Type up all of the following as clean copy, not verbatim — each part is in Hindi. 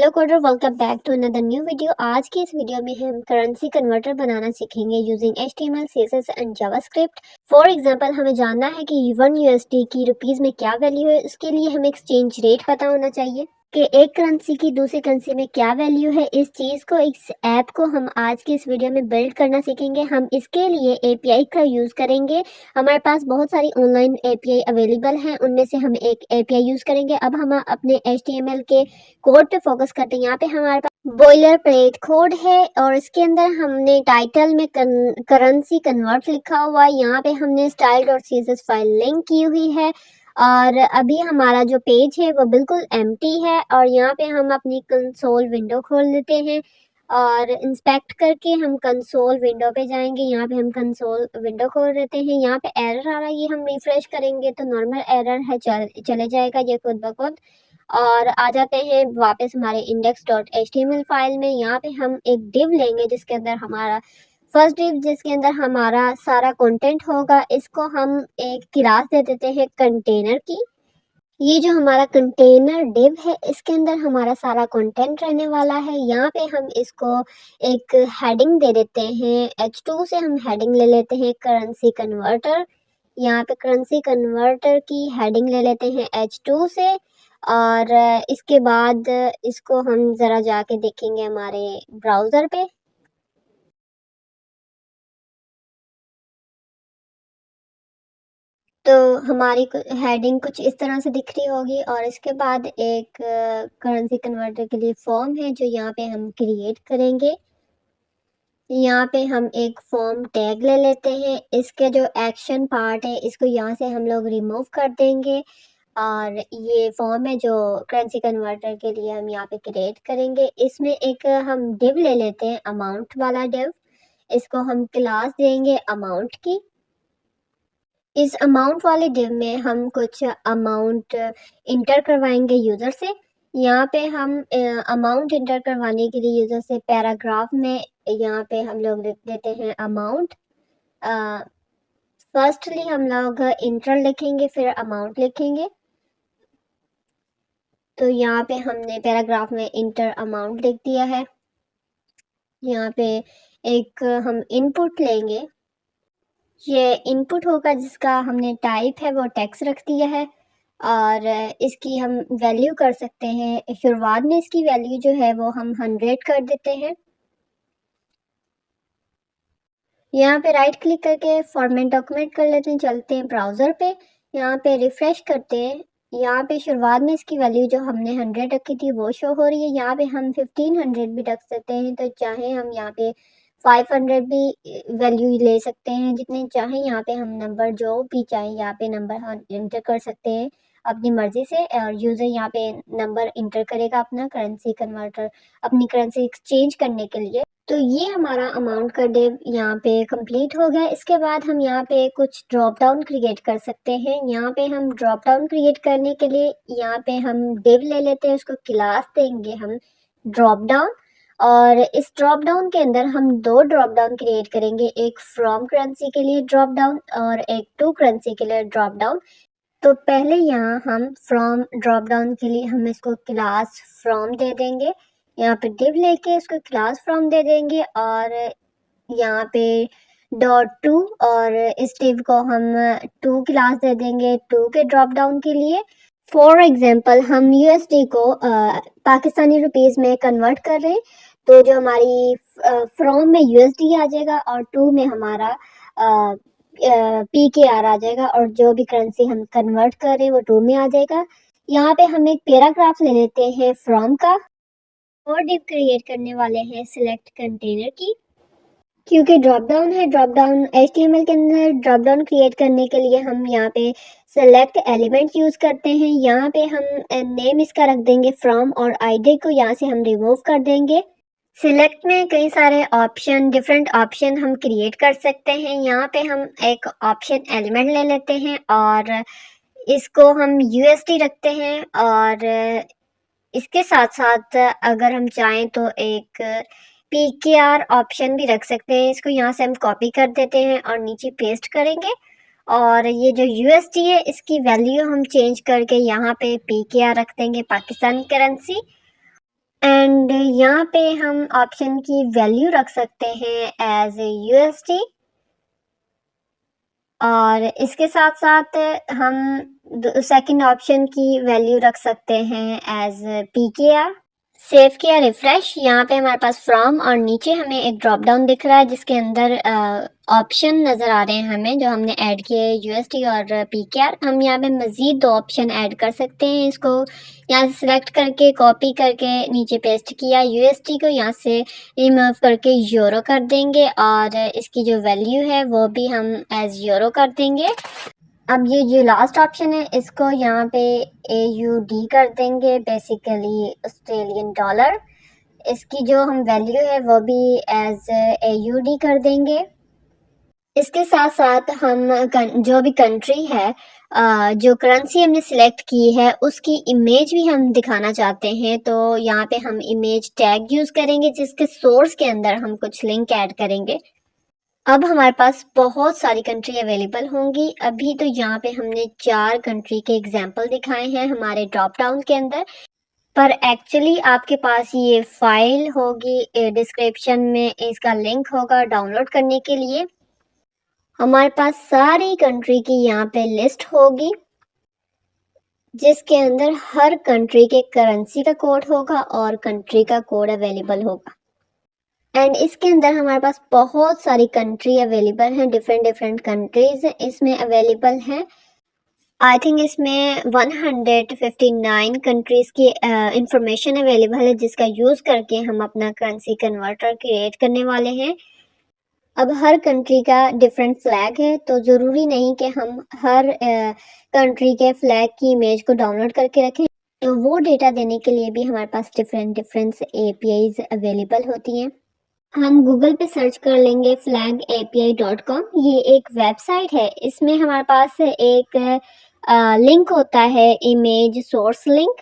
Hello coder, welcome back to another new video. आज की इस वीडियो में हम करेंसी कन्वर्टर बनाना सीखेंगे using HTML, CSS and JavaScript. For example हमें जानना है कि 1 USD की रुपीस में क्या वैल्यू है। उसके लिए हमें एक्सचेंज रेट पता होना चाहिए कि एक करेंसी की दूसरी करेंसी में क्या वैल्यू है। इस चीज को, इस ऐप को हम आज की इस वीडियो में बिल्ड करना सीखेंगे। हम इसके लिए API का यूज करेंगे। हमारे पास बहुत सारी ऑनलाइन API अवेलेबल हैं, उनमें से हम एक API यूज करेंगे। अब हम अपने HTML के कोड पे फोकस करते हैं। यहाँ पे हमारे पास बॉयलर प्लेट कोड है और इसके अंदर हमने टाइटल में करेंसी कन्वर्ट लिखा हुआ है। यहाँ पे हमने style.css फाइल लिंक की हुई है और अभी हमारा जो पेज है वो बिल्कुल एम्प्टी है। और यहाँ पे हम अपनी कंसोल विंडो खोल लेते हैं और इंस्पेक्ट करके हम कंसोल विंडो पे जाएंगे। यहाँ पे हम कंसोल विंडो खोल लेते हैं। यहाँ पे एरर आ रहा है, ये हम रिफ्रेश करेंगे तो नॉर्मल एरर है, चले जाएगा ये खुद ब खुद। और आ जाते हैं वापस हमारे index.html फाइल में। यहाँ पे हम एक डिव लेंगे जिसके अंदर हमारा फर्स्ट डिव, जिसके अंदर हमारा सारा कंटेंट होगा। इसको हम एक क्लास दे देते हैं कंटेनर की। ये जो हमारा कंटेनर डिव है, इसके अंदर हमारा सारा कंटेंट रहने वाला है। यहाँ पे हम इसको एक हेडिंग दे देते हैं। H2 से हम हेडिंग ले लेते हैं करेंसी कन्वर्टर। यहाँ पे करेंसी कन्वर्टर की हेडिंग ले लेते हैं H2 से। और इसके बाद इसको हम ज़रा जाके देखेंगे हमारे ब्राउज़र पे। तो हमारी हेडिंग कुछ इस तरह से दिख रही होगी और इसके बाद एक करेंसी कन्वर्टर के लिए फॉर्म है जो यहाँ पे हम क्रिएट करेंगे। यहाँ पे हम एक फॉर्म टैग ले लेते हैं। इसके जो एक्शन पार्ट है इसको यहाँ से हम लोग रिमूव कर देंगे और ये फॉर्म है जो करेंसी कन्वर्टर के लिए हम यहाँ पे क्रिएट करेंगे। इसमें एक हम डिव ले लेते हैं, अमाउंट वाला डिव। इसको हम क्लास देंगे अमाउंट की। इस अमाउंट वाले डिव में हम कुछ अमाउंट इंटर करवाएंगे यूज़र से। यहाँ पे हम अमाउंट इंटर करवाने के लिए यूज़र से पैराग्राफ में यहाँ पे हम लोग लिख देते हैं अमाउंट। फर्स्टली हम लोग इंटर लिखेंगे, फिर अमाउंट लिखेंगे। तो यहाँ पे हमने पैराग्राफ में इंटर अमाउंट लिख दिया है। यहाँ पे एक हम इनपुट लेंगे। ये इनपुट होगा जिसका हमने टाइप है वो टेक्स्ट रख दिया है और इसकी हम वैल्यू कर सकते हैं। शुरुआत में इसकी वैल्यू जो है वो हम 100 कर देते हैं। यहाँ पे राइट क्लिक करके फॉर्मेट डॉक्यूमेंट कर लेते हैं। चलते हैं ब्राउज़र पे, यहाँ पे रिफ्रेश करते हैं। यहाँ पे शुरुआत में इसकी वैल्यू जो हमने 100 रखी थी वो शो हो रही है। यहाँ पे हम 1500 भी रख सकते हैं, तो चाहे हम यहाँ पे 500 भी वैल्यू ले सकते हैं, जितने चाहें। यहाँ पे हम नंबर जो भी चाहें यहाँ पे नंबर हम इंटर कर सकते हैं अपनी मर्जी से। और यूज़र यहाँ पे नंबर इंटर करेगा अपना करेंसी कन्वर्टर अपनी करेंसी एक्सचेंज करने के लिए। तो ये हमारा अमाउंट का डिव यहाँ पे कंप्लीट हो गया। इसके बाद हम यहाँ पे कुछ ड्रॉप डाउन क्रिएट कर सकते हैं। यहाँ पे हम ड्रॉप डाउन क्रिएट करने के लिए यहाँ पे हम डिव ले लेते हैं, उसको क्लास देंगे हम ड्रॉप डाउन। और इस ड्रॉप डाउन के अंदर हम दो ड्रॉप डाउन क्रिएट करेंगे, एक फ्रॉम करेंसी के लिए ड्रॉप डाउन और एक टू करेंसी के लिए ड्रॉप डाउन। तो पहले यहाँ हम फ्रॉम ड्रॉप डाउन के लिए हम इसको क्लास फ्रॉम दे देंगे। यहाँ पे डिव लेके इसको क्लास फ्रॉम दे देंगे और यहाँ पे डॉट टू और इस डिव को हम टू क्लास दे देंगे टू के ड्रॉप डाउन के लिए। फॉर एग्जांपल हम USD को पाकिस्तानी रुपीस में कन्वर्ट कर रहे हैं, तो जो हमारी फ्रॉम में USD आ जाएगा और टू में हमारा PKR आ जाएगा और जो भी करेंसी हम कन्वर्ट कर रहे हैं वो टू में आ जाएगा। यहाँ पे हम एक पैराग्राफ ले लेते हैं फ्रॉम का और डिव क्रिएट करने वाले हैं सिलेक्ट कंटेनर की। क्योंकि ड्रॉप डाउन है, ड्रॉप डाउन HTML के अंदर ड्रॉप डाउन क्रिएट करने के लिए हम यहाँ पे सेलेक्ट एलिमेंट यूज करते हैं। यहाँ पे हम नेम इसका रख देंगे फ्रॉम और ID को यहाँ से हम रिमूव कर देंगे। सिलेक्ट में कई सारे ऑप्शन, डिफरेंट ऑप्शन हम क्रिएट कर सकते हैं। यहाँ पे हम एक ऑप्शन एलिमेंट ले लेते हैं और इसको हम USD रखते हैं और इसके साथ साथ अगर हम चाहें तो एक PKR ऑप्शन भी रख सकते हैं। इसको यहाँ से हम कॉपी कर देते हैं और नीचे पेस्ट करेंगे और ये जो USD है इसकी वैल्यू हम चेंज करके यहाँ पे PKR रख देंगे, पाकिस्तानी करेंसी। एंड यहाँ पे हम ऑप्शन की वैल्यू रख सकते हैं एज यूएसडी, और इसके साथ साथ हम सेकंड ऑप्शन की वैल्यू रख सकते हैं एज पीकेआर। सेव किया, रिफ्रेश। यहाँ पे हमारे पास फ्रॉम और नीचे हमें एक ड्रॉप डाउन दिख रहा है जिसके अंदर ऑप्शन नज़र आ रहे हैं हमें जो हमने ऐड किए हैं, यूएसडी और पीकेआर। हम यहाँ पे मज़ीद 2 ऑप्शन ऐड कर सकते हैं। इसको यहाँ से सिलेक्ट करके कॉपी करके नीचे पेस्ट किया, यूएसडी को यहाँ से रिमूव करके यूरो कर देंगे और इसकी जो वैल्यू है वो भी हम एज यूरो कर देंगे। अब ये जो लास्ट ऑप्शन है इसको यहाँ पे AUD कर देंगे, बेसिकली ऑस्ट्रेलियन डॉलर। इसकी जो हम वैल्यू है वो भी एज AUD कर देंगे। इसके साथ साथ हम जो भी कंट्री है, जो करेंसी हमने सिलेक्ट की है उसकी इमेज भी हम दिखाना चाहते हैं, तो यहाँ पे हम इमेज टैग यूज़ करेंगे जिसके सोर्स के अंदर हम कुछ लिंक ऐड करेंगे। अब हमारे पास बहुत सारी कंट्री अवेलेबल होंगी। अभी तो यहाँ पे हमने 4 कंट्री के एग्जाम्पल दिखाए हैं हमारे ड्रॉप डाउन के अंदर, पर एक्चुअली आपके पास ये फाइल होगी, डिस्क्रिप्शन में इसका लिंक होगा डाउनलोड करने के लिए। हमारे पास सारी कंट्री की यहाँ पे लिस्ट होगी जिसके अंदर हर कंट्री के करेंसी का कोड होगा और कंट्री का कोड अवेलेबल होगा। एंड इसके अंदर हमारे पास बहुत सारी कंट्री अवेलेबल हैं, डिफरेंट कंट्रीज इसमें अवेलेबल हैं। आई थिंक इसमें 159 कंट्रीज की इंफॉर्मेशन अवेलेबल है जिसका यूज़ करके हम अपना करेंसी कन्वर्टर क्रिएट करने वाले हैं। अब हर कंट्री का डिफरेंट फ्लैग है, तो ज़रूरी नहीं कि हम हर कंट्री के फ्लैग की इमेज को डाउनलोड करके रखें। तो वो डेटा देने के लिए भी हमारे पास डिफरेंट APIs अवेलेबल होती हैं। हम गूगल पे सर्च कर लेंगे flagapi.com। ये एक वेबसाइट है, इसमें हमारे पास एक लिंक होता है, इमेज सोर्स लिंक।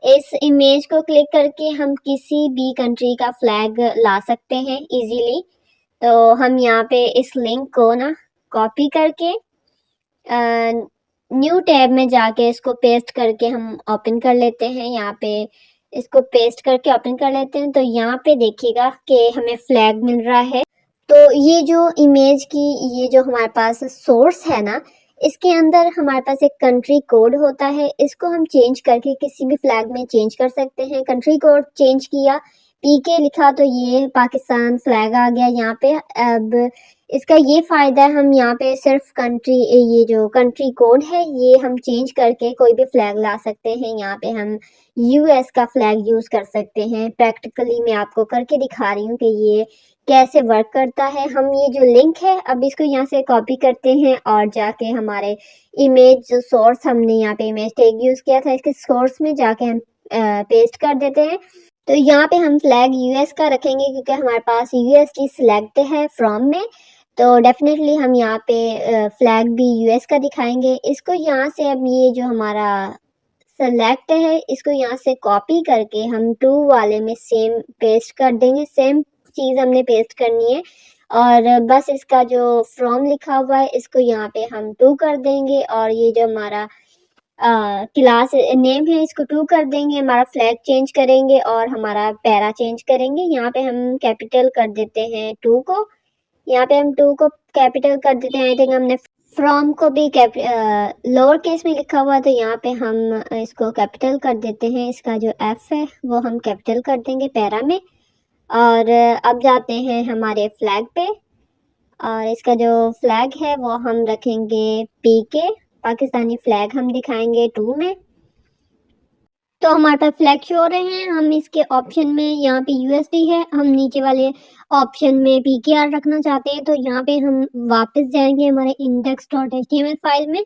इस इमेज को क्लिक करके हम किसी भी कंट्री का फ्लैग ला सकते हैं इजीली। तो हम यहाँ पे इस लिंक को ना कॉपी करके न्यू टैब में जाके इसको पेस्ट करके हम ओपन कर लेते हैं। यहाँ पे इसको पेस्ट करके ओपन कर लेते हैं, तो यहाँ पे देखिएगा कि हमें फ्लैग मिल रहा है। तो ये जो इमेज की ये जो हमारे पास सोर्स है ना, इसके अंदर हमारे पास एक कंट्री कोड होता है। इसको हम चेंज करके किसी भी फ्लैग में चेंज कर सकते हैं। कंट्री कोड चेंज किया, PK लिखा, तो ये पाकिस्तान फ्लैग आ गया यहाँ पे। अब इसका ये फ़ायदा है, हम यहाँ पे सिर्फ कंट्री, ये जो कंट्री कोड है ये हम चेंज करके कोई भी फ्लैग ला सकते हैं। यहाँ पे हम US का फ्लैग यूज़ कर सकते हैं। प्रैक्टिकली मैं आपको करके दिखा रही हूँ कि ये कैसे वर्क करता है। हम ये जो लिंक है अब इसको यहाँ से कॉपी करते हैं और जाके हमारे इमेज जो सोर्स हमने यहाँ पे इमेज टैग यूज़ किया था इसके सोर्स में जाके हम पेस्ट कर देते हैं। तो यहाँ पे हम फ्लैग US का रखेंगे क्योंकि हमारे पास USD सिलेक्ट है फ्रॉम में, तो डेफिनेटली हम यहाँ पे फ्लैग भी US का दिखाएंगे। इसको यहाँ से अब ये जो हमारा सेलेक्ट है इसको यहाँ से कॉपी करके हम टू वाले में सेम पेस्ट कर देंगे। सेम चीज़ हमने पेस्ट करनी है और बस इसका जो फ्रॉम लिखा हुआ है इसको यहाँ पे हम टू कर देंगे और ये जो हमारा क्लास नेम है इसको टू कर देंगे। हमारा फ्लैग चेंज करेंगे और हमारा पैरा चेंज करेंगे। यहाँ पे हम कैपिटल कर देते हैं टू को, यहाँ पे हम टू को कैपिटल कर देते हैं। आई थिंक हमने फ्रॉम को भी लोअर केस में लिखा हुआ, तो यहाँ पे हम इसको कैपिटल कर देते हैं। इसका जो F है वो हम कैपिटल कर देंगे पैरा में। और अब जाते हैं हमारे फ्लैग पे और इसका जो फ्लैग है वो हम रखेंगे PK, पाकिस्तानी फ्लैग हम दिखाएंगे टू में। तो हमारे पास फ्लैग शो हो रहे हैं। हम इसके ऑप्शन में यहाँ पे USD है, हम नीचे वाले ऑप्शन में PKR रखना चाहते हैं, तो यहाँ पे हम वापस जाएंगे हमारे index.html फाइल में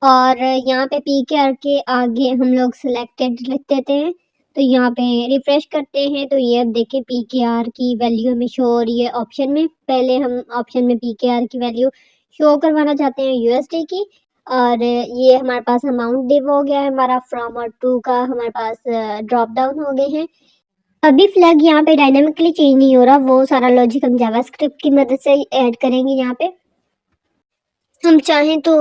और यहाँ पे PKR के आगे हम लोग सिलेक्टेड लिख देते हैं। तो यहाँ पे रिफ्रेश करते हैं तो ये अब देखिए PKR की वैल्यू हमें शो हो रही है ऑप्शन में। पहले हम ऑप्शन में PKR की वैल्यू शो करवाना चाहते हैं USD की, और ये हमारे पास अमाउंट डिव हो गया है हमारा फ्रॉम और टू का हमारे पास ड्रॉप डाउन हो गए हैं। अभी फ्लैग यहाँ पे डायनामिकली चेंज नहीं हो रहा, वो सारा लॉजिक हम जावास्क्रिप्ट की मदद से ऐड करेंगे। यहाँ पे हम चाहें तो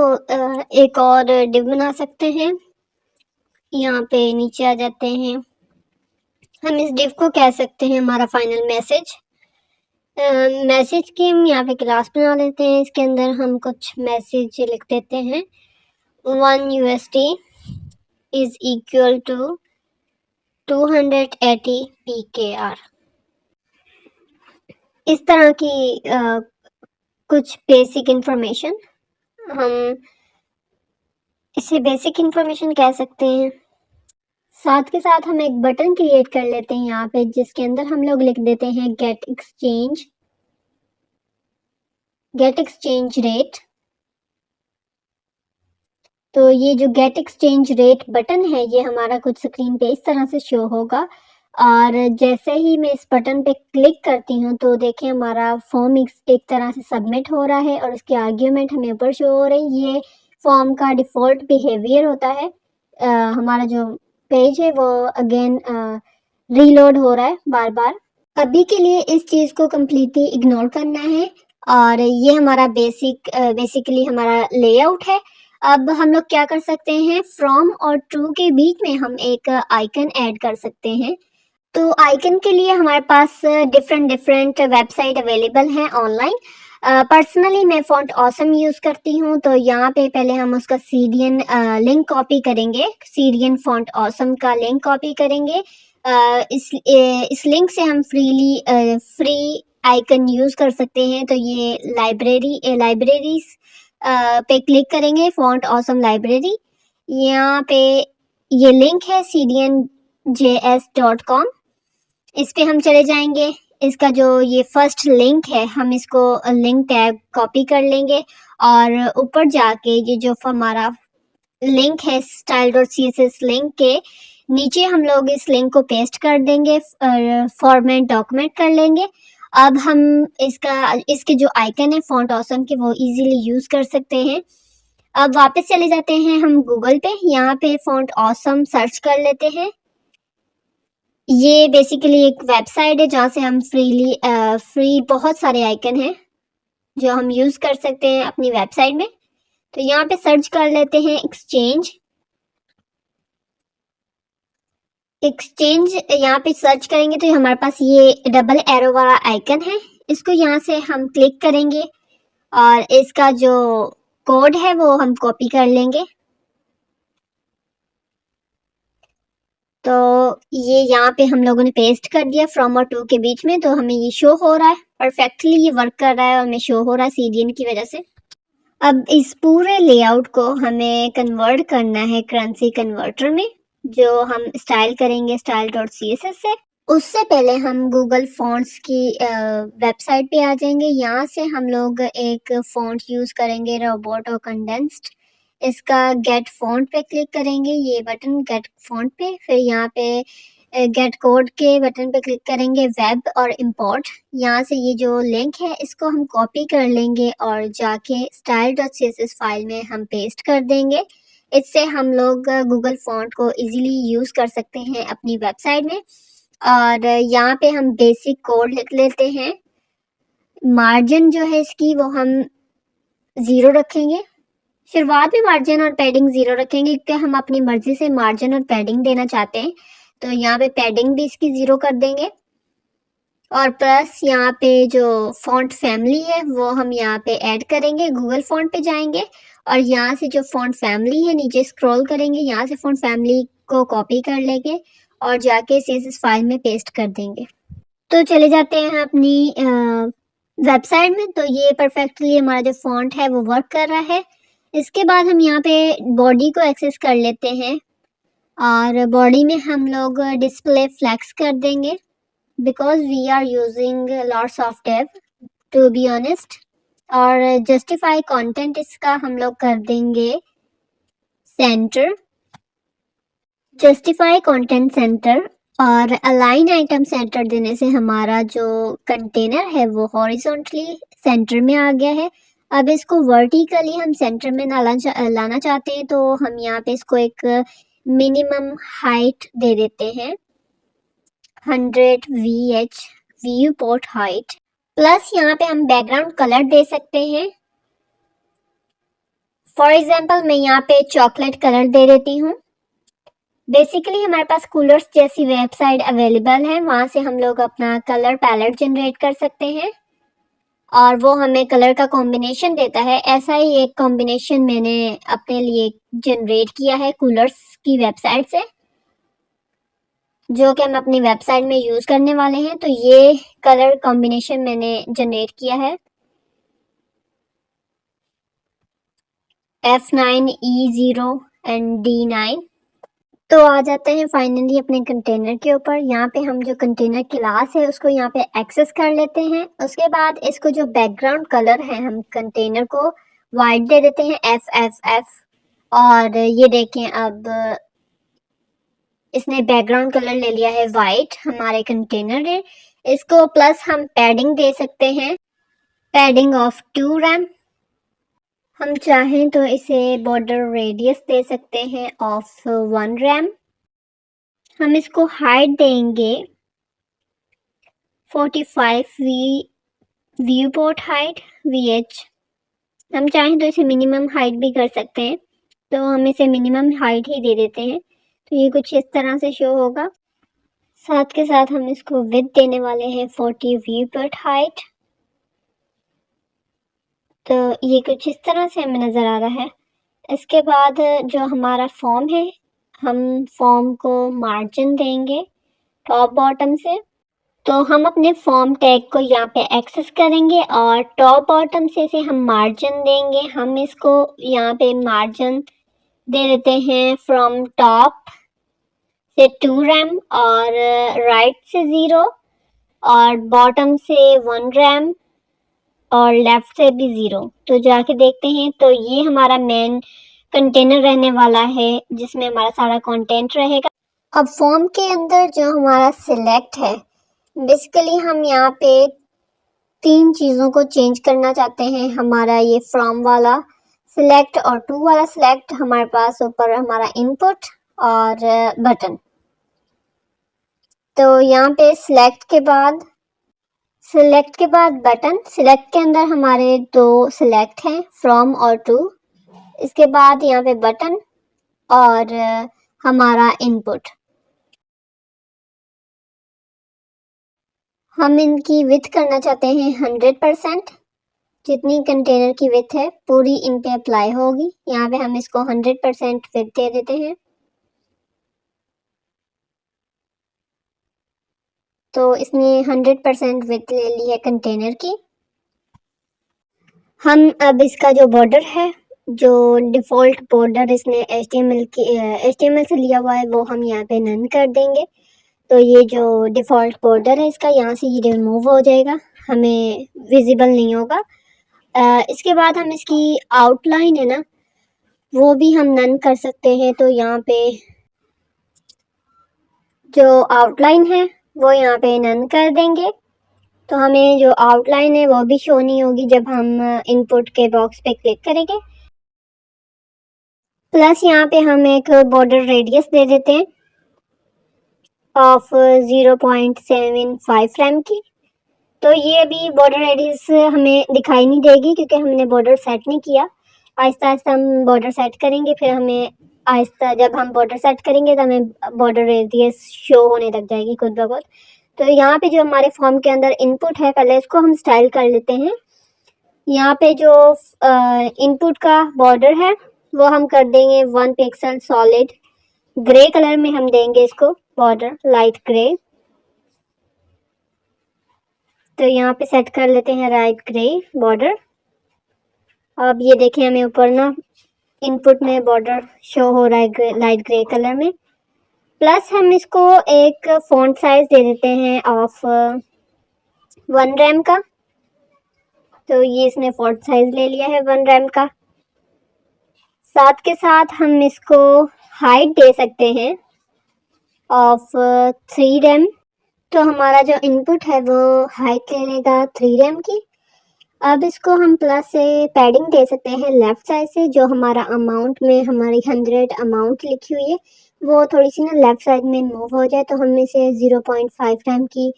एक और डिव बना सकते हैं। यहाँ पे नीचे आ जाते हैं हम इस div को कह सकते हैं हमारा फाइनल मैसेज। मैसेज की हम यहाँ पे क्लास बना लेते हैं, इसके अंदर हम कुछ मैसेज लिख देते हैं। 1 USD is equal to 280 PKR। इस तरह की कुछ बेसिक इंफॉर्मेशन, हम इसे बेसिक इंफॉर्मेशन कह सकते हैं। साथ के साथ हम एक बटन क्रिएट कर लेते हैं यहाँ पे, जिसके अंदर हम लोग लिख देते हैं गेट एक्सचेंज रेट। तो ये जो गेट एक्सचेंज रेट बटन है, ये हमारा कुछ स्क्रीन पे इस तरह से शो होगा। और जैसे ही मैं इस बटन पे क्लिक करती हूँ तो देखिए हमारा फॉर्म एक तरह से सबमिट हो रहा है और उसकी आर्ग्यूमेंट हमें ऊपर शो हो रही है। ये फॉर्म का डिफ़ॉल्ट बिहेवियर होता है। हमारा जो पेज है वो अगेन रीलोड हो रहा है बार बार। अभी के लिए इस चीज़ को कम्प्लीटली इग्नोर करना है। और ये हमारा बेसिकली हमारा लेआउट है। अब हम लोग क्या कर सकते हैं, फ्रॉम और टू के बीच में हम एक आइकन ऐड कर सकते हैं। तो आइकन के लिए हमारे पास डिफरेंट वेबसाइट अवेलेबल हैं ऑनलाइन। पर्सनली मैं फॉन्ट ऑसम यूज़ करती हूँ। तो यहाँ पे पहले हम उसका सीरियन लिंक कॉपी करेंगे, सीरियन फॉन्ट ऑसम का लिंक कॉपी करेंगे। इस लिंक से हम फ्री आइकन यूज़ कर सकते हैं। तो ये लाइब्रेरीज पे क्लिक करेंगे, फॉन्ट ऑसम लाइब्रेरी। यहाँ पे ये लिंक है cdnjs.com, इस पे हम चले जाएंगे। इसका जो ये फर्स्ट लिंक है, हम इसको लिंक टैग कॉपी कर लेंगे और ऊपर जाके ये जो हमारा लिंक है style.css लिंक के नीचे हम लोग इस लिंक को पेस्ट कर देंगे, फॉर्मेट डॉक्यूमेंट कर लेंगे। अब हम इसके जो आइकन है फॉन्ट ऑसम के, वो इजीली यूज़ कर सकते हैं। अब वापस चले जाते हैं हम गूगल पे, यहाँ पे फॉन्ट ऑसम सर्च कर लेते हैं। ये बेसिकली एक वेबसाइट है जहाँ से हम फ्री बहुत सारे आइकन हैं जो हम यूज़ कर सकते हैं अपनी वेबसाइट में। तो यहाँ पे सर्च कर लेते हैं एक्सचेंज। यहाँ पे सर्च करेंगे तो हमारे पास ये डबल एरो वाला आइकन है, इसको यहाँ से हम क्लिक करेंगे और इसका जो कोड है वो हम कॉपी कर लेंगे। तो ये यहाँ पे हम लोगों ने पेस्ट कर दिया फ्रॉम और टू के बीच में। तो हमें ये शो हो रहा है, परफेक्टली ये वर्क कर रहा है और हमें शो हो रहा है सीरियन की वजह से। अब इस पूरे लेआउट को हमें कन्वर्ट करना है करेंसी कन्वर्टर में, जो हम स्टाइल करेंगे style.css से। उससे पहले हम गूगल फॉन्ट्स की वेबसाइट पे आ जाएंगे। यहाँ से हम लोग एक फॉन्ट यूज़ करेंगे, रोबोटो कंडेंस्ड। इसका गेट फॉन्ट पे क्लिक करेंगे, ये बटन गेट फॉन्ट पे। फिर यहाँ पे गेट कोड के बटन पे क्लिक करेंगे, वेब और इंपोर्ट। यहाँ से ये जो लिंक है इसको हम कॉपी कर लेंगे और जाके style.css फाइल में हम पेस्ट कर देंगे। इससे हम लोग गूगल फॉन्ट को इजीली यूज़ कर सकते हैं अपनी वेबसाइट में। और यहाँ पे हम बेसिक कोड लिख लेते हैं। मार्जिन जो है इसकी वो हम 0 रखेंगे। शुरुआत में मार्जिन और पैडिंग 0 रखेंगे क्योंकि हम अपनी मर्जी से मार्जिन और पैडिंग देना चाहते हैं। तो यहाँ पे पैडिंग भी इसकी 0 कर देंगे। और प्लस यहाँ पे जो फॉन्ट फैमिली है वो हम यहाँ पे ऐड करेंगे। गूगल फॉन्ट पे जाएंगे और यहाँ से जो फॉन्ट फैमिली है नीचे स्क्रॉल करेंगे, यहाँ से फॉन्ट फैमिली को कॉपी कर लेंगे और जाके CSS फाइल में पेस्ट कर देंगे। तो चले जाते हैं अपनी वेबसाइट में। तो ये परफेक्टली हमारा जो फॉन्ट है वो वर्क कर रहा है। इसके बाद हम यहाँ पे बॉडी को एक्सेस कर लेते हैं और बॉडी में हम लोग डिस्प्ले फ्लैक्स कर देंगे, because we are using lots of tab to be honest. और जस्टिफाई कंटेंट इसका हम लोग कर देंगे सेंटर, जस्टिफाई कंटेंट सेंटर। और अलाइन आइटम सेंटर देने से हमारा जो कंटेनर है वो हॉरिजॉन्टली सेंटर में आ गया है। अब इसको वर्टिकली हम सेंटर में लाना चाहते हैं, तो हम यहाँ पे इसको एक मिनिमम हाइट दे देते हैं 100 VH view port height. Plus यहाँ पे हम बैकग्राउंड कलर दे सकते हैं। फॉर एग्जाम्पल मैं यहाँ पे चॉकलेट कलर दे देती हूँ। बेसिकली हमारे पास कूलर्स जैसी वेबसाइट अवेलेबल है, वहाँ से हम लोग अपना कलर पैलेट जनरेट कर सकते हैं और वो हमें कलर का कॉम्बिनेशन देता है। ऐसा ही एक कॉम्बिनेशन मैंने अपने लिए जनरेट किया है कूलर्स की वेबसाइट से, जो कि हम अपनी वेबसाइट में यूज़ करने वाले हैं। तो ये कलर कॉम्बिनेशन मैंने जनरेट किया है F9E0 एंड D9। तो आ जाते हैं फाइनली अपने कंटेनर के ऊपर। यहाँ पे हम जो कंटेनर क्लास है उसको यहाँ पे एक्सेस कर लेते हैं। उसके बाद इसको जो बैकग्राउंड कलर है हम कंटेनर को वाइट दे देते हैं FFF। और ये देखें अब इसने बैकग्राउंड कलर ले लिया है वाइट हमारे कंटेनर ने। इसको प्लस हम पैडिंग दे सकते हैं, पैडिंग ऑफ 2 रैम। हम चाहें तो इसे बॉर्डर रेडियस दे सकते हैं ऑफ 1 रैम। हम इसको हाइट देंगे 45 व्यू पोर्ट हाइट VH। हम चाहें तो इसे मिनिमम हाइट भी कर सकते हैं, तो हम इसे मिनिमम हाइट ही दे देते हैं। तो ये कुछ इस तरह से शो होगा। साथ के साथ हम इसको विड्थ देने वाले हैं 40 व्यू पोर्ट हाइट। तो ये कुछ इस तरह से हमें नज़र आ रहा है। इसके बाद जो हमारा फॉर्म है, हम फॉर्म को मार्जिन देंगे टॉप बॉटम से। तो हम अपने फॉर्म टैग को यहाँ पे एक्सेस करेंगे और टॉप बॉटम से इसे हम मार्जिन देंगे। हम इसको यहाँ पे मार्जिन दे देते हैं फ्रॉम टॉप से 2 रैम और राइट से 0 और बॉटम से 1 रैम और लेफ्ट से भी 0। तो जाके देखते हैं। तो ये हमारा मेन कंटेनर रहने वाला है जिसमें हमारा सारा कंटेंट रहेगा। अब फॉर्म के अंदर जो हमारा सिलेक्ट है, बेसिकली हम यहाँ पे 3 चीज़ों को चेंज करना चाहते हैं। हमारा ये फ्रॉम वाला सिलेक्ट और टू वाला सिलेक्ट, हमारे पास ऊपर हमारा इनपुट और बटन। तो यहाँ पे सिलेक्ट के बाद बटन। सिलेक्ट के अंदर हमारे 2 सिलेक्ट हैं, फ्रॉम और टू। इसके बाद यहाँ पे बटन और हमारा इनपुट। हम इनकी विड्थ करना चाहते हैं 100%। जितनी कंटेनर की विड्थ है पूरी इन पे अप्लाई होगी। यहाँ पे हम इसको 100% विड्थ दे देते हैं। तो इसने 100% विड्थ ले ली है कंटेनर की। हम अब इसका जो बॉर्डर है, जो डिफ़ॉल्ट बॉर्डर इसने HTML से लिया हुआ है, वो हम यहाँ पे नन कर देंगे। तो ये जो डिफ़ॉल्ट बॉर्डर है इसका, यहाँ से ये रिमूव हो जाएगा, हमें विजिबल नहीं होगा। इसके बाद हम इसकी आउटलाइन है ना, वो भी हम नन कर सकते हैं। तो यहाँ पे जो आउटलाइन है वो यहाँ पे नन कर देंगे। तो हमें जो आउटलाइन है वो भी शो नहीं होगी जब हम इनपुट के बॉक्स पे क्लिक करेंगे। प्लस यहाँ पे हम एक बॉर्डर रेडियस दे देते हैं ऑफ 0.75 रैम की। तो ये अभी बॉर्डर रेडियस हमें दिखाई नहीं देगी क्योंकि हमने बॉर्डर सेट नहीं किया। आहिस्ता आहिस्ता हम बॉर्डर सेट करेंगे, फिर हमें आहिस्ता जब हम बॉर्डर सेट करेंगे तो हमें बॉर्डर रेडियस शो होने लग जाएगी खुद ब खुद। तो यहाँ पे जो हमारे फॉर्म के अंदर इनपुट है, पहले इसको हम स्टाइल कर लेते हैं। यहाँ पे जो इनपुट का बॉर्डर है वो हम कर देंगे 1 पिक्सल सॉलिड ग्रे कलर में हम देंगे इसको बॉर्डर, लाइट ग्रे। तो यहाँ पे सेट कर लेते हैं लाइट ग्रे बॉर्डर। अब ये देखें हमें ऊपर ना इनपुट में बॉर्डर शो हो रहा है लाइट ग्रे कलर में। प्लस हम इसको एक फॉन्ट साइज दे देते हैं ऑफ 1 रैम का। तो ये इसने फॉन्ट साइज ले लिया है 1 रैम का। साथ के साथ हम इसको हाइट दे सकते हैं ऑफ 3 रैम। तो हमारा जो इनपुट है वो हाइट ले लेगा 3 रैम की। अब इसको हम प्लस से पैडिंग दे सकते हैं लेफ़्ट साइड से। जो हमारा अमाउंट में हमारी 100 अमाउंट लिखी हुई है वो थोड़ी सी ना लेफ़्ट साइड में मूव हो जाए, तो हम इसे 0.5 रैम की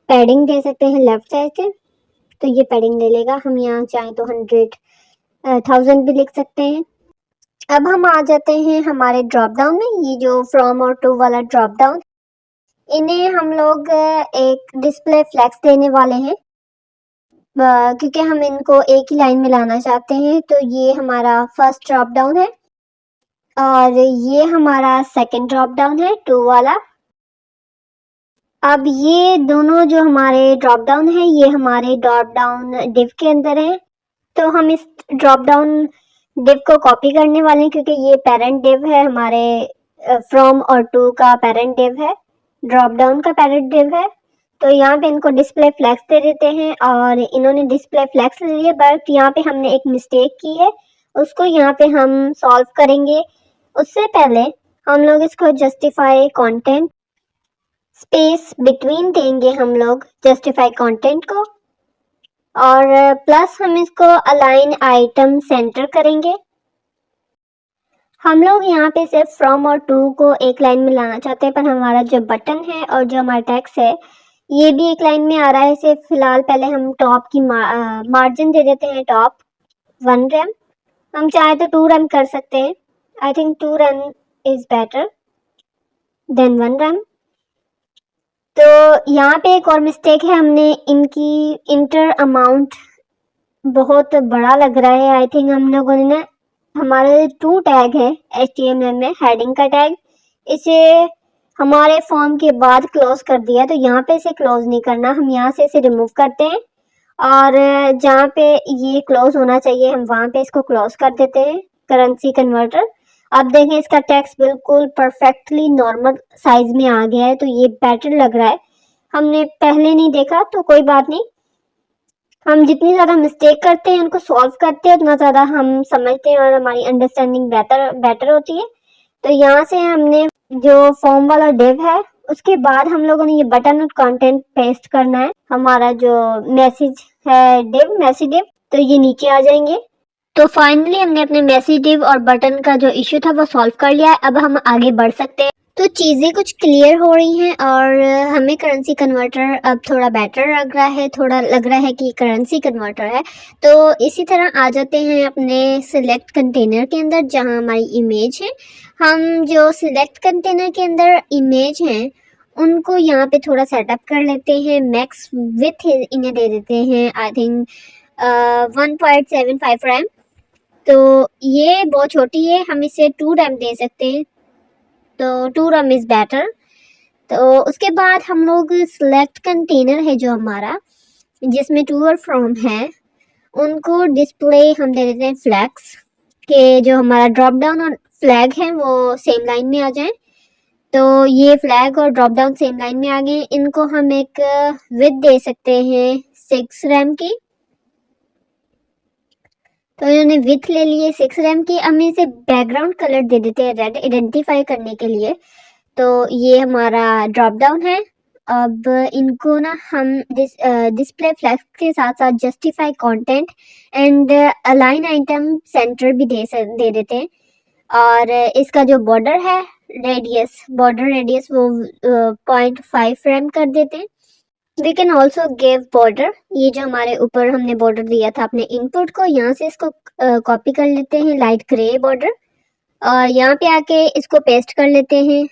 पैडिंग दे सकते हैं लेफ़्ट साइड से। तो ये पैडिंग ले लेगा। हम यहाँ चाहें तो 1000 भी लिख सकते हैं। अब हम आ जाते हैं हमारे ड्रॉप डाउन में। ये जो फ्रॉम और टू वाला ड्रॉप डाउन, इन्हें हम लोग एक डिस्प्ले फ्लेक्स देने वाले हैं, क्योंकि हम इनको एक ही लाइन में लाना चाहते हैं। तो ये हमारा फर्स्ट ड्रॉप डाउन है और ये हमारा सेकंड ड्रॉप डाउन है, टू वाला। अब ये दोनों जो हमारे ड्रॉप डाउन है, ये हमारे ड्रॉप डाउन डिव के अंदर है। तो हम इस ड्रॉप डाउन डिव को कॉपी करने वाले हैं, क्योंकि ये पेरेंट डिव है हमारे फ्रॉम और टू का पेरेंट डिव है, ड्रॉप डाउन का पेरेंट डिव है। तो यहाँ पे इनको डिस्प्ले फ्लैक्स दे देते हैं और इन्होंने डिस्प्ले फ्लैक्स ले लिए, बट यहाँ पे हमने एक मिस्टेक की है, उसको यहाँ पे हम सॉल्व करेंगे। उससे पहले हम लोग इसको जस्टिफाई कंटेंट स्पेस बिटवीन देंगे हम लोग जस्टिफाई कंटेंट को, और प्लस हम इसको अलाइन आइटम सेंटर करेंगे। हम लोग यहाँ पे सिर्फ फ्रॉम और टू को एक लाइन में लाना चाहते हैं, पर हमारा जो बटन है और जो हमारा टेक्स्ट है ये भी एक लाइन में आ रहा है। सिर्फ फिलहाल पहले हम टॉप की मार्जिन दे देते हैं, टॉप 1 रैम। हम चाहे तो 2 रैम कर सकते हैं। I think 2 RAM is better than 1 RAM. तो यहाँ पे एक और मिस्टेक है, हमने इनकी इंटर अमाउंट बहुत बड़ा लग रहा है। आई थिंक हम लोगों ने ना, हमारे 2 टैग है HTML में, हेडिंग का टैग, इसे हमारे फॉर्म के बाद क्लोज कर दिया। तो यहाँ पे इसे क्लोज नहीं करना, हम यहाँ से इसे रिमूव करते हैं और जहाँ पे ये क्लोज होना चाहिए हम वहाँ पे इसको क्लोज कर देते हैं, करेंसी कन्वर्टर। अब देखें इसका टेक्स्ट बिल्कुल परफेक्टली नॉर्मल साइज में आ गया है, तो ये बेटर लग रहा है। हमने पहले नहीं देखा तो कोई बात नहीं, हम जितनी ज़्यादा मिस्टेक करते हैं उनको सॉल्व करते हैं उतना ज़्यादा हम समझते हैं और हमारी अंडरस्टैंडिंग बेटर होती है। तो यहाँ से हमने जो फॉर्म वाला डिव है, उसके बाद हम लोगों ने ये बटन और कंटेंट पेस्ट करना है। हमारा जो मैसेज है डिव, मैसेज डिव, तो ये नीचे आ जाएंगे। तो फाइनली हमने अपने मैसेज डिव और बटन का जो इश्यू था वो सॉल्व कर लिया है। अब हम आगे बढ़ सकते हैं। तो चीज़ें कुछ क्लियर हो रही हैं और हमें करेंसी कन्वर्टर अब थोड़ा बेटर लग रहा है, थोड़ा लग रहा है कि करेंसी कन्वर्टर है। तो इसी तरह आ जाते हैं अपने सिलेक्ट कंटेनर के अंदर, जहां हमारी इमेज है। हम जो सिलेक्ट कंटेनर के अंदर इमेज हैं उनको यहाँ पे थोड़ा सेटअप कर लेते हैं। मैक्स विथ इन्हें दे देते हैं आई थिंक 1.75 रैम। तो ये बहुत छोटी है, हम इसे 2 रैम दे सकते हैं, तो 2 रैम इज बेटर। तो उसके बाद हम लोग सिलेक्ट कंटेनर है जो हमारा, जिसमें टू और फ्रॉम है, उनको डिस्प्ले हम दे देते हैं फ्लैग्स के, जो हमारा ड्रॉप डाउन और फ्लैग है वो सेम लाइन में आ जाए। तो ये फ्लैग और ड्रॉप डाउन सेम लाइन में आ गए। इनको हम एक विथ दे सकते हैं 6 रैम की। तो इन्होंने विथ ले लिए 6 रैम की। हम इसे बैकग्राउंड कलर दे देते हैं रेड, आइडेंटिफाई करने के लिए। तो ये हमारा ड्रॉप डाउन है। अब इनको ना हम डिस्प्ले फ्लैग्स के साथ साथ justify content and align item centre भी दे देते हैं। और इसका जो बॉर्डर है, बॉर्डर रेडियस वो 0.5 रैम कर देते हैं। We can also give border, ये जो हमारे ऊपर हमने बॉर्डर दिया था अपने इनपुट को, यहाँ से इसको कॉपी कर लेते हैं, लाइट ग्रे बॉर्डर, और यहाँ पे आके इसको पेस्ट कर लेते हैं।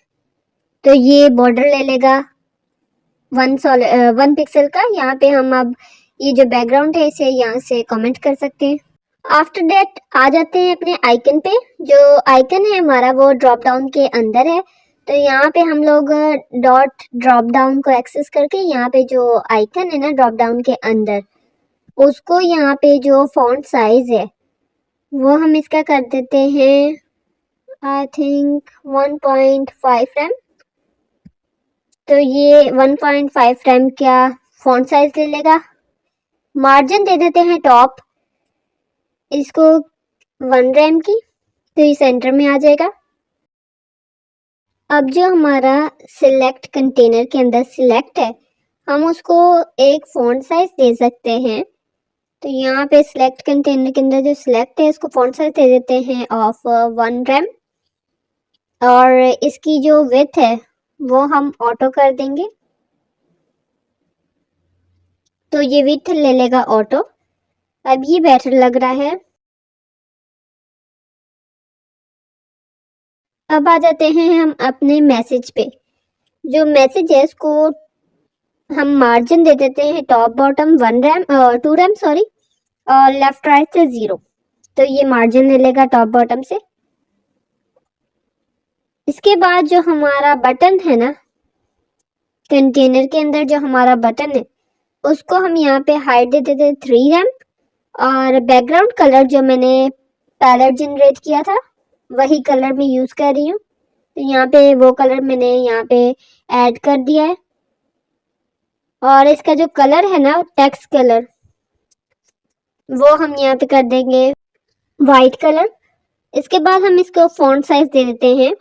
तो ये बॉर्डर ले लेगा 1 पिक्सल का। यहाँ पे हम अब ये जो बैकग्राउंड है इसे यहाँ से कमेंट कर सकते हैं। आफ्टर दैट आ जाते हैं अपने आइकन पे। जो आइकन है हमारा वो ड्रॉप डाउन के अंदर है। तो यहाँ पे हम लोग डॉट ड्रॉप डाउन को एक्सेस करके यहाँ पे जो आइकन है ना ड्रॉप डाउन के अंदर, उसको यहाँ पे जो फॉन्ट साइज है वो हम इसका कर देते हैं आई थिंक 1.5 रैम। तो ये 1.5 रैम क्या फॉन्ट साइज ले लेगा। मार्जिन दे देते हैं टॉप, इसको 1 रैम की, तो ये सेंटर में आ जाएगा। अब जो हमारा सिलेक्ट कंटेनर के अंदर सिलेक्ट है, हम उसको एक फॉन्ट साइज दे सकते हैं। तो यहाँ पे सिलेक्ट कंटेनर के अंदर जो सिलेक्ट है इसको फॉन्ट साइज दे देते हैं ऑफ 1 रैम, और इसकी जो विड्थ है वो हम ऑटो कर देंगे। तो ये विड्थ ले लेगा ऑटो। अब ये बेटर लग रहा है। अब आ जाते हैं हम अपने मैसेज पे। जो मैसेज है इसको हम मार्जिन दे देते हैं टॉप बॉटम 2 रैम सॉरी, और लेफ्ट राइट से 0। तो ये मार्जिन ले लेगा टॉप बॉटम से। इसके बाद जो हमारा बटन है ना, कंटेनर के अंदर जो हमारा बटन है उसको हम यहाँ पे हाइट दे देते हैं 3 रैम, और बैकग्राउंड कलर जो मैंने पैलेट जनरेट किया था वही कलर मैं यूज कर रही हूँ। तो यहाँ पे वो कलर मैंने यहाँ पे ऐड कर दिया है, और इसका जो कलर है ना टेक्स्ट कलर, वो हम यहाँ पे कर देंगे वाइट कलर। इसके बाद हम इसको फॉन्ट साइज दे देते हैं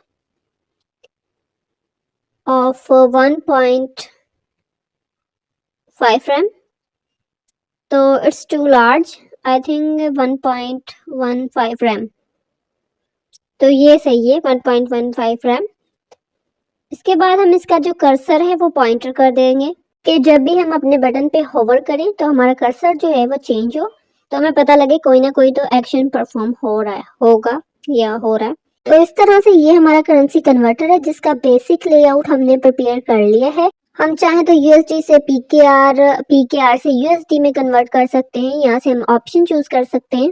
ऑफ 1.5 रैम। तो it's too large, I think 1.15 rem. तो ये सही है 1.15 रैम। इसके बाद हम इसका जो कर्सर है वो पॉइंटर कर देंगे कि जब भी हम अपने बटन पे होवर करें तो हमारा कर्सर जो है वो चेंज हो, तो हमें पता लगे कोई ना कोई तो एक्शन परफॉर्म हो रहा है, होगा या हो रहा है। तो इस तरह से ये हमारा करेंसी कन्वर्टर है जिसका बेसिक लेआउट हमने प्रिपेयर कर लिया है। हम चाहे तो यूएसडी से पीकेआर से यूएसडी में कन्वर्ट कर सकते हैं। यहाँ से हम ऑप्शन चूज कर सकते हैं।